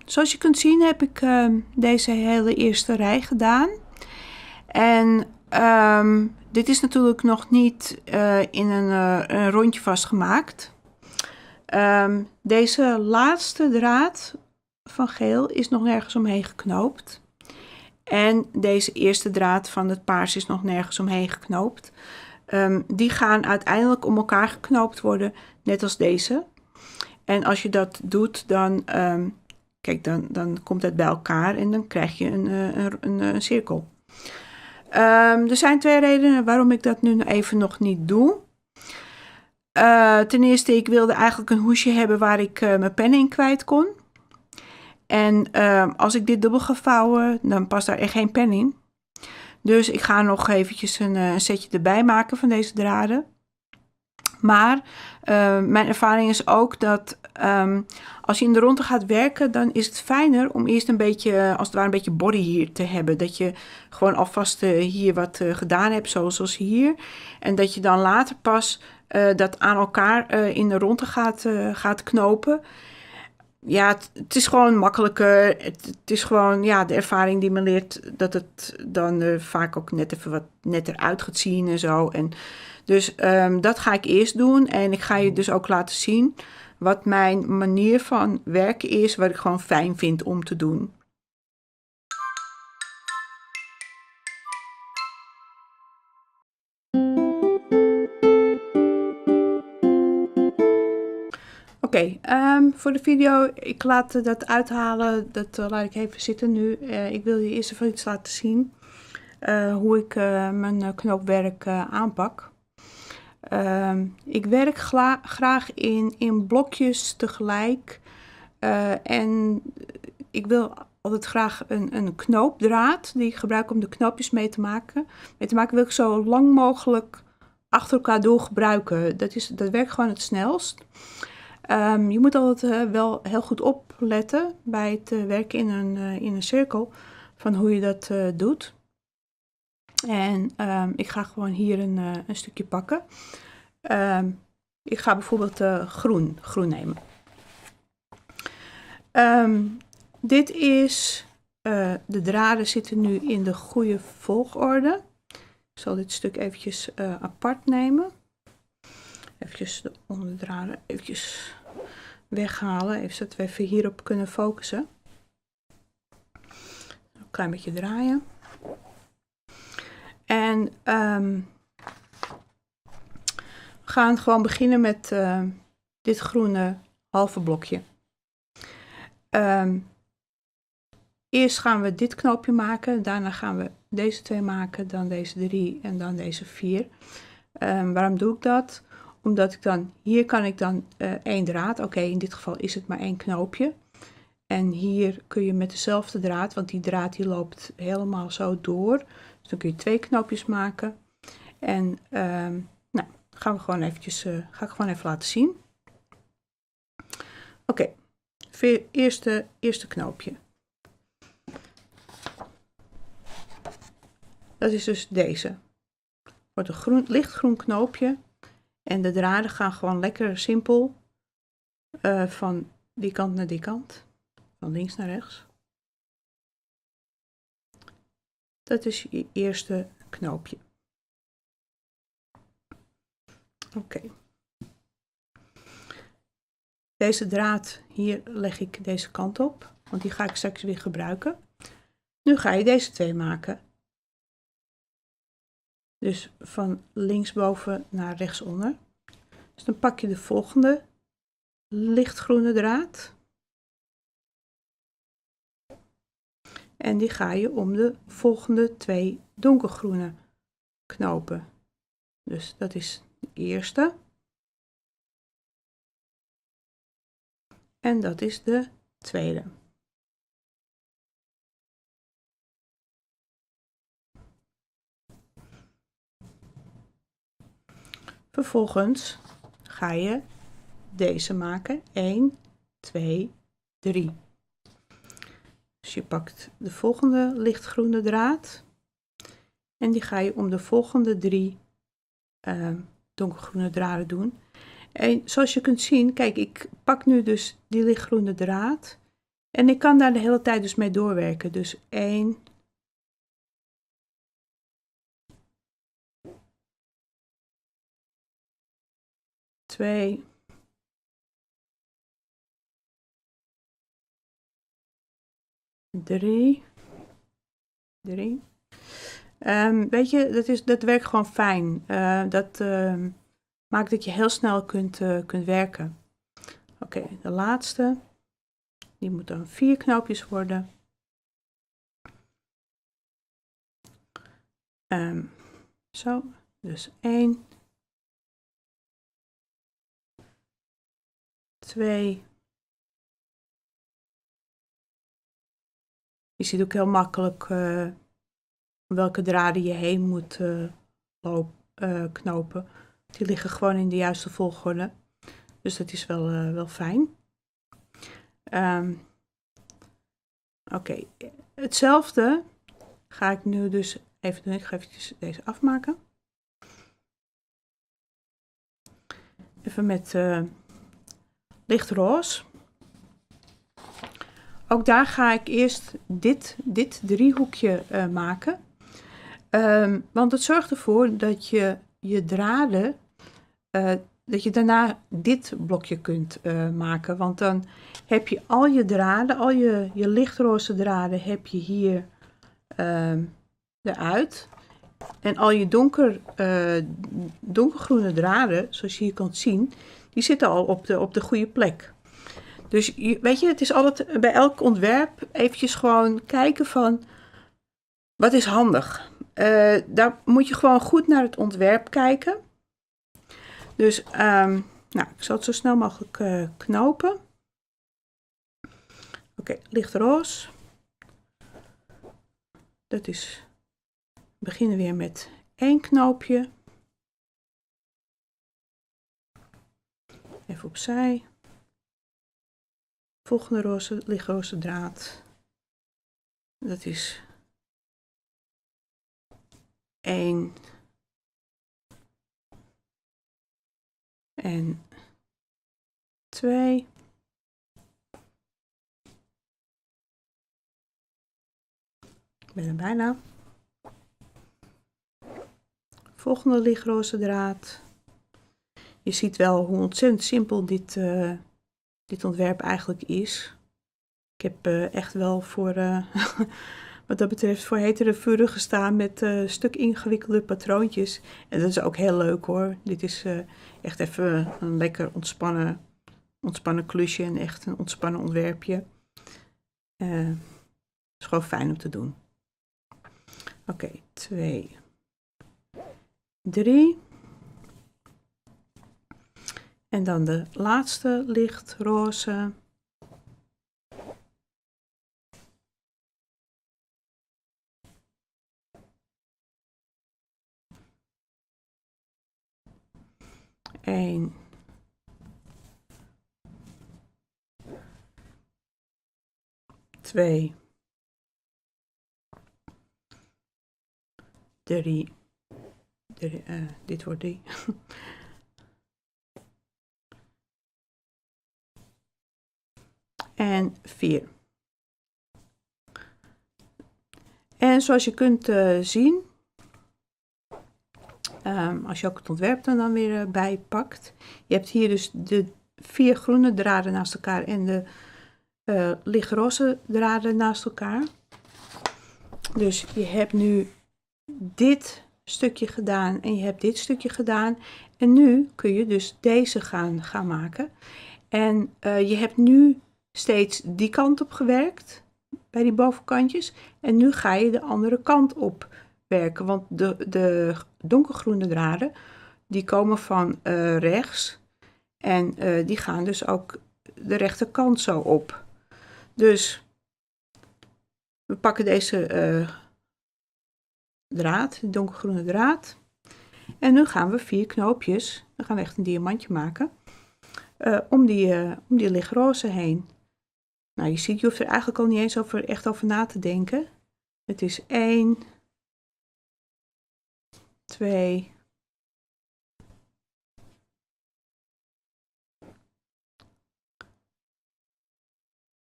Zoals je kunt zien heb ik deze hele eerste rij gedaan. En dit is natuurlijk nog niet in een rondje vastgemaakt. Deze laatste draad van geel is nog nergens omheen geknoopt. En deze eerste draad van het paars is nog nergens omheen geknoopt. Die gaan uiteindelijk om elkaar geknoopt worden, net als deze. En als je dat doet, dan, kijk, dan komt het bij elkaar en dan krijg je een cirkel. Er zijn 2 redenen waarom ik dat nu even nog niet doe. Ten eerste, ik wilde eigenlijk een hoesje hebben waar ik mijn pen in kwijt kon. En als ik dit dubbel ga vouwen, dan past daar echt geen pen in. Dus ik ga nog eventjes een setje erbij maken van deze draden. Maar mijn ervaring is ook dat als je in de ronde gaat werken, dan is het fijner om eerst een beetje, als het ware een beetje body hier te hebben. Dat je gewoon alvast hier wat gedaan hebt, zoals hier. En dat je dan later pas dat aan elkaar in de ronde gaat knopen. Ja, het is gewoon makkelijker. Het is gewoon de ervaring die me leert dat het dan vaak ook net even wat netter uit gaat zien en zo. En dus dat ga ik eerst doen. En ik ga je dus ook laten zien wat mijn manier van werken is, wat ik gewoon fijn vind om te doen. Oké, voor de video, ik laat dat uithalen, dat laat ik even zitten nu. Ik wil je eerst even iets laten zien, hoe ik mijn knoopwerk aanpak. Ik werk graag in blokjes tegelijk en ik wil altijd graag een knoopdraad die ik gebruik om de knoopjes mee te maken. Wil ik zo lang mogelijk achter elkaar door gebruiken. Dat werkt gewoon het snelst. Je moet altijd wel heel goed opletten bij het werken in een cirkel van hoe je dat doet. En ik ga gewoon hier een stukje pakken. Ik ga bijvoorbeeld groen nemen. Dit is, de draden zitten nu in de goede volgorde. Ik zal dit stuk eventjes apart nemen. Eventjes de onderdraden eventjes weghalen, even zodat we even hierop kunnen focussen. Een klein beetje draaien. En we gaan gewoon beginnen met dit groene halve blokje. Eerst gaan we dit knoopje maken, daarna gaan we deze 2 maken, dan deze 3 en dan deze 4. Waarom doe ik dat? Omdat ik dan, hier kan ik dan 1 draad, oké, in dit geval is het maar 1 knoopje. En hier kun je met dezelfde draad, want die draad die loopt helemaal zo door. Dus dan kun je 2 knoopjes maken. En nou, gaan we gewoon eventjes, ga ik gewoon even laten zien. Oké, eerste knoopje. Dat is dus deze. Wordt een lichtgroen knoopje. En de draden gaan gewoon lekker simpel van die kant naar die kant. Van links naar rechts. Dat is je eerste knoopje. Oké. Deze draad hier leg ik deze kant op, want die ga ik straks weer gebruiken. Nu ga je deze 2 maken. Dus van linksboven naar rechtsonder. Dus dan pak je de volgende lichtgroene draad. En die ga je om de volgende 2 donkergroene knopen. Dus dat is de eerste. En dat is de tweede. Vervolgens ga je deze maken. 1, 2, 3. Dus je pakt de volgende lichtgroene draad. En die ga je om de volgende 3 donkergroene draden doen. En zoals je kunt zien, kijk, ik pak nu dus die lichtgroene draad. En ik kan daar de hele tijd dus mee doorwerken. Dus 1, 2, 3. Weet je, dat werkt gewoon fijn. Dat maakt dat je heel snel kunt werken. Oké, de laatste. Die moet dan 4 knoopjes worden. Zo, dus 1, 2. Je ziet ook heel makkelijk welke draden je heen moet knopen. Die liggen gewoon in de juiste volgorde. Dus dat is wel fijn. Oké, hetzelfde ga ik nu dus even doen. Ik ga even deze afmaken. Even met lichtroze. Ook daar ga ik eerst dit driehoekje maken. Want het zorgt ervoor dat je draden, dat je daarna dit blokje kunt maken. Want dan heb je al je draden, al je lichtroze draden heb je hier eruit. En al je donkergroene draden, zoals je hier kunt zien, die zitten al op de goede plek. Dus weet je, het is altijd bij elk ontwerp eventjes gewoon kijken van, wat is handig? Daar moet je gewoon goed naar het ontwerp kijken. Dus nou, ik zal het zo snel mogelijk knopen. Oké, lichtroze. Dat is, we beginnen weer met 1 knoopje. Even opzij. Volgende lichtroze draad. Dat is 1 en 2. Ik ben er bijna. Volgende lichtroze draad. Je ziet wel hoe ontzettend simpel dit ontwerp eigenlijk is. Ik heb echt wel voor, wat dat betreft, voor hetere vuren gestaan met stuk ingewikkelde patroontjes. En dat is ook heel leuk hoor. Dit is echt even een lekker ontspannen klusje en echt een ontspannen ontwerpje. Het is gewoon fijn om te doen. Oké, 2, 3. En dan de laatste lichtroze. Eén. 2. 3. Dit wordt 3. En 4. En zoals je kunt zien, als je ook het ontwerp dan weer bijpakt. Je hebt hier dus de 4 groene draden naast elkaar en de lichtroze draden naast elkaar. Dus je hebt nu dit stukje gedaan en je hebt dit stukje gedaan. En nu kun je dus deze gaan maken. En je hebt nu steeds die kant op gewerkt bij die bovenkantjes. En nu ga je de andere kant op werken. Want de donkergroene draden, die komen van rechts. En die gaan dus ook de rechterkant zo op. Dus we pakken deze draad, de donkergroene draad. En nu gaan we 4 knoopjes, dan gaan we echt een diamantje maken, om die lichtroze heen. Nou, je ziet, je hoeft er eigenlijk al niet eens echt over na te denken. Het is 1, 2,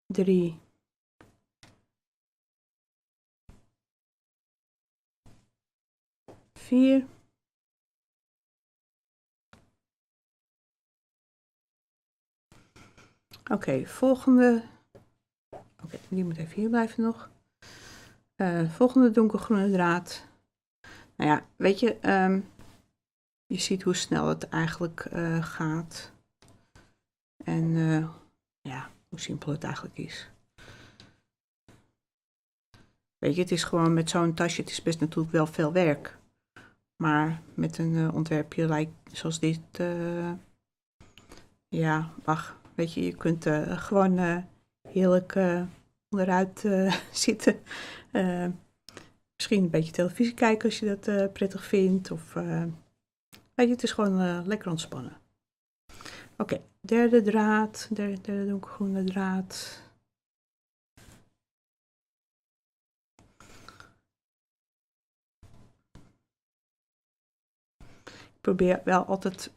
3, 4. Oké, volgende. Oké, die moet even hier blijven nog. Volgende donkergroene draad. Nou ja, weet je, je ziet hoe snel het eigenlijk gaat. En ja, hoe simpel het eigenlijk is. Weet je, het is gewoon met zo'n tasje, het is best natuurlijk wel veel werk. Maar met een ontwerpje zoals dit, ja, ach, weet je kunt gewoon heerlijk onderuit zitten. Misschien een beetje televisie kijken als je dat prettig vindt. Of, weet je, het is gewoon lekker ontspannen. Oké, derde draad, derde donkergroene draad. Ik probeer wel altijd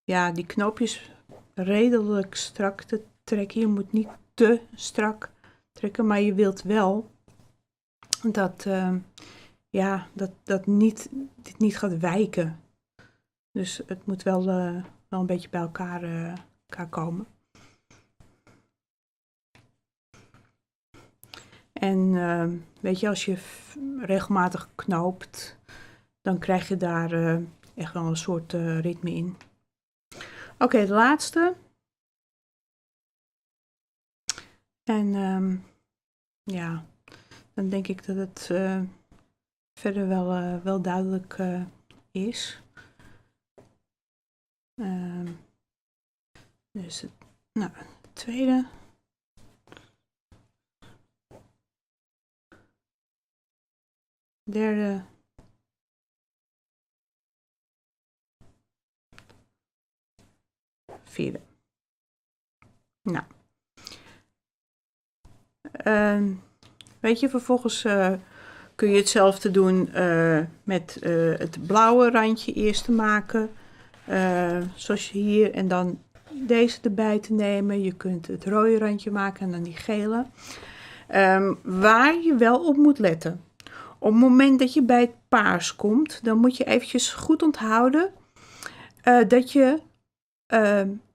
ja, die knoopjes redelijk strak te trekken. Je moet niet te strak trekken, maar je wilt wel dat, ja, dit niet gaat wijken. Dus het moet wel een beetje bij elkaar komen. En weet je, als je regelmatig knoopt, dan krijg je daar echt wel een soort ritme in. Oké, de laatste. En ja, dan denk ik dat het verder wel duidelijk is. Dus nou, de tweede. Derde. Vierde. Nou. Weet je, vervolgens kun je hetzelfde doen met het blauwe randje eerst te maken. Zoals je hier, en dan deze erbij te nemen. Je kunt het rode randje maken en dan die gele. Waar je wel op moet letten. Op het moment dat je bij het paars komt, dan moet je eventjes goed onthouden dat je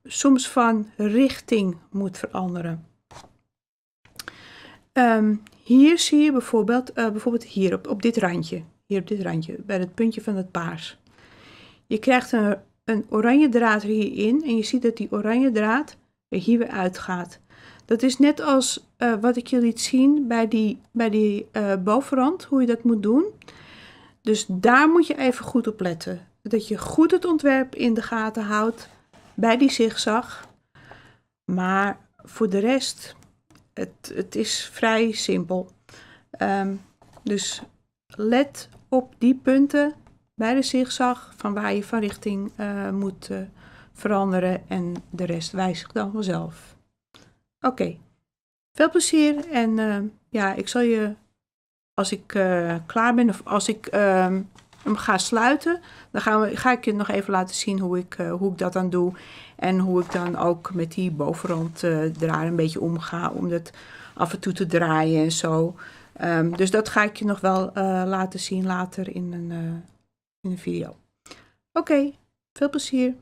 soms van richting moet veranderen. Hier zie je bijvoorbeeld hier op dit randje. Hier op dit randje, bij het puntje van het paars. Je krijgt een oranje draad hierin en je ziet dat die oranje draad er hier weer uitgaat. Dat is net als wat ik je liet zien bij die bovenrand, hoe je dat moet doen. Dus daar moet je even goed op letten. Dat je goed het ontwerp in de gaten houdt bij die zigzag. Maar voor de rest, het is vrij simpel. Dus let op die punten bij de zigzag van waar je van richting moet veranderen. En de rest wijzigt dan vanzelf. Oké, veel plezier en ja, ik zal je, als ik klaar ben of als ik hem ga sluiten, dan ga ik je nog even laten zien hoe ik dat dan doe. En hoe ik dan ook met die bovenrand draad een beetje omga, om dat af en toe te draaien en zo. Dus dat ga ik je nog wel laten zien later in een video. Oké, veel plezier.